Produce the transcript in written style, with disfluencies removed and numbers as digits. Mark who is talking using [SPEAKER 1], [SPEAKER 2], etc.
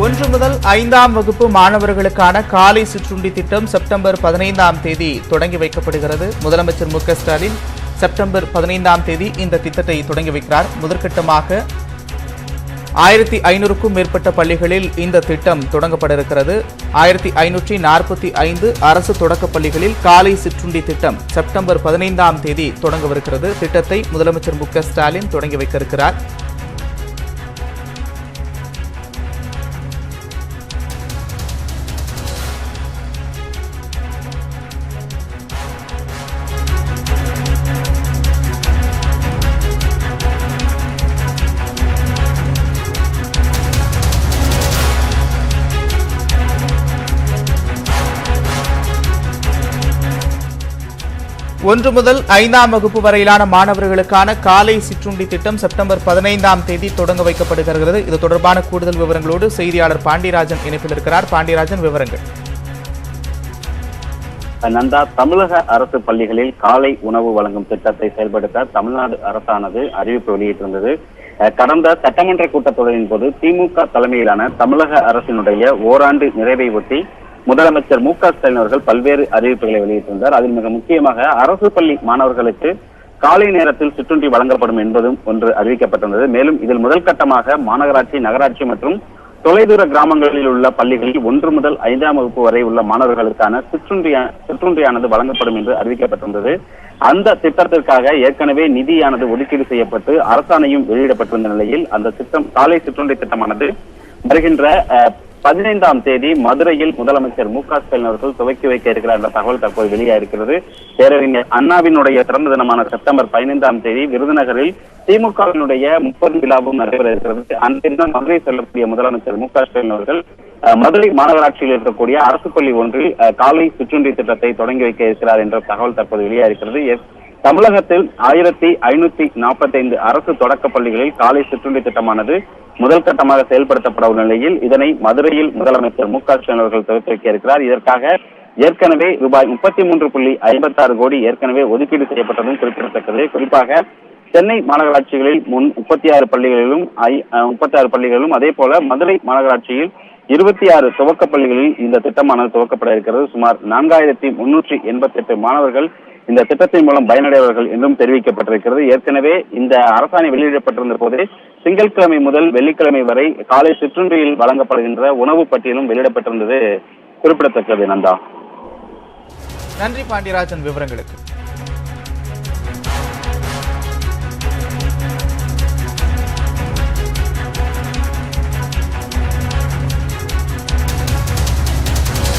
[SPEAKER 1] 1 முதல் 5ஆம் வகுப்பு மாணவர்களுக்கான காலை சிற்றுண்டி திட்டம் செப்டம்பர் 15ஆம் தேதி தொடங்கி வைக்கப்படுகிறது. முதலமைச்சர் மு க ஸ்டாலின் செப்டம்பர் 15ஆம் தேதி இந்த திட்டத்தை தொடங்கி வைக்கிறார். முதற்கட்டமாக 1500க்கும் மேற்பட்ட பள்ளிகளில் இந்த திட்டம் தொடங்கப்பட இருக்கிறது. 1545 அரசு தொடக்கப் பள்ளிகளில் காலை சிற்றுண்டி திட்டம் செப்டம்பர் 15ஆம் தேதி தொடங்கவிருக்கிறது. திட்டத்தை முதலமைச்சர் மு க ஸ்டாலின் தொடங்கி வைக்க இருக்கிறார். ஒன்று முதல் 5ஆம் வகுப்பு வரையிலான மாணவர்களுக்கான காலை சிற்றுண்டி திட்டம் செப்டம்பர் 15ஆம் தேதி தொடங்க வைக்கப்படுகிறது. இது தொடர்பான கூடுதல் விவரங்களோடு செய்தியாளர் பாண்டியராஜன் இணைப்பில் இருக்கிறார். பாண்டியராஜன், விவரங்கள்.
[SPEAKER 2] நந்தா, தமிழக அரசு பள்ளிகளில் காலை உணவு வழங்கும் திட்டத்தை செயல்படுத்த தமிழ்நாடு அரசானது அறிவிப்பு வெளியிட்டிருந்தது. கடந்த சட்டமன்ற கூட்டத்தொடரின் போது திமுக தலைமையிலான தமிழக அரசினுடைய ஓராண்டு நிறைவை ஒட்டி முதலமைச்சர் மு க ஸ்டாலின் அவர்கள் பல்வேறு அறிவிப்புகளை வெளியிட்டிருந்தார். அதில் மிக முக்கியமாக அரசு பள்ளி மாணவர்களுக்கு காலை நேரத்தில் சிற்றுண்டி வழங்கப்படும் என்பதும் ஒன்று அறிவிக்கப்பட்டிருந்தது. மேலும் இதில் முதல் கட்டமாக மாநகராட்சி, நகராட்சி மற்றும் தொலைதூர கிராமங்களில் உள்ள பள்ளிகளில் 1 முதல் 5ஆம் வகுப்பு வரை உள்ள மாணவர்களுக்கான சிற்றுண்டியானது வழங்கப்படும் என்று அறிவிக்கப்பட்டிருந்தது. அந்த திட்டத்திற்காக ஏற்கனவே நிதியானது ஒதுக்கீடு செய்யப்பட்டு அரசாணையும் வெளியிடப்பட்டிருந்த நிலையில் அந்த திட்டம், காலை சிற்றுண்டி திட்டமானது வருகின்ற 15ஆம் தேதி மதுரையில் முதலமைச்சர் மு க ஸ்டாலின் அவர்கள் துவக்கி வைக்க இருக்கிறார் என்ற தகவல் தற்போது வெளியாயிருக்கிறது. பேரறிஞர் அண்ணாவினுடைய பிறந்த தினமான செப்டம்பர் 15ஆம் தேதி விருதுநகரில் திமுகவினுடைய 30 விழாவும் நடைபெற இருக்கிறது. அந்த தினம் மதுரை செல்லக்கூடிய முதலமைச்சர் மு க ஸ்டாலின் அவர்கள் மதுரை மாநகராட்சியில் இருக்கக்கூடிய அரசு பள்ளி ஒன்றில் காலை சிற்றுண்டி திட்டத்தை தொடங்கி வைக்க இருக்கிறார் என்ற தகவல் தற்போது வெளியாயிருக்கிறது. தமிழகத்தில் 1545 அரசு தொடக்க பள்ளிகளில் காலை சிற்றுண்டி திட்டமானது முதல் கட்டமாக செயல்படுத்தப்பட உள்ள நிலையில் இதனை மதுரையில் முதலமைச்சர் மு க ஸ்டாலின் அவர்கள் துவக்கி வைக்க இருக்கிறார். இதற்காக ஏற்கனவே ரூபாய் 33.56 கோடி ஏற்கனவே ஒதுக்கீடு செய்யப்பட்டதும் குறிப்பிடத்தக்கது. குறிப்பாக சென்னை மாநகராட்சிகளில் 36 பள்ளிகளிலும் அதே போல மதுரை மாநகராட்சியில் 26 துவக்க பள்ளிகளில் இந்த திட்டமானது துவக்கப்பட இருக்கிறது. சுமார் 4388 மாணவர்கள் இந்த திட்டத்தின் மூலம் பயனடைவார்கள் என்றும் தெரிவிக்கப்பட்டிருக்கிறது. ஏற்கனவே இந்த அரசாணை வெளியிடப்பட்டிருந்த போதே திங்கட்கிழமை முதல் வெள்ளிக்கிழமை வரை காலை சிற்றுண்டியில் வழங்கப்படுகின்ற உணவு பட்டியலும் வெளியிடப்பட்டிருந்தது குறிப்பிடத்தக்கது. நந்தா,
[SPEAKER 1] நன்றி பாண்டியராஜன் விவரங்களுக்கு.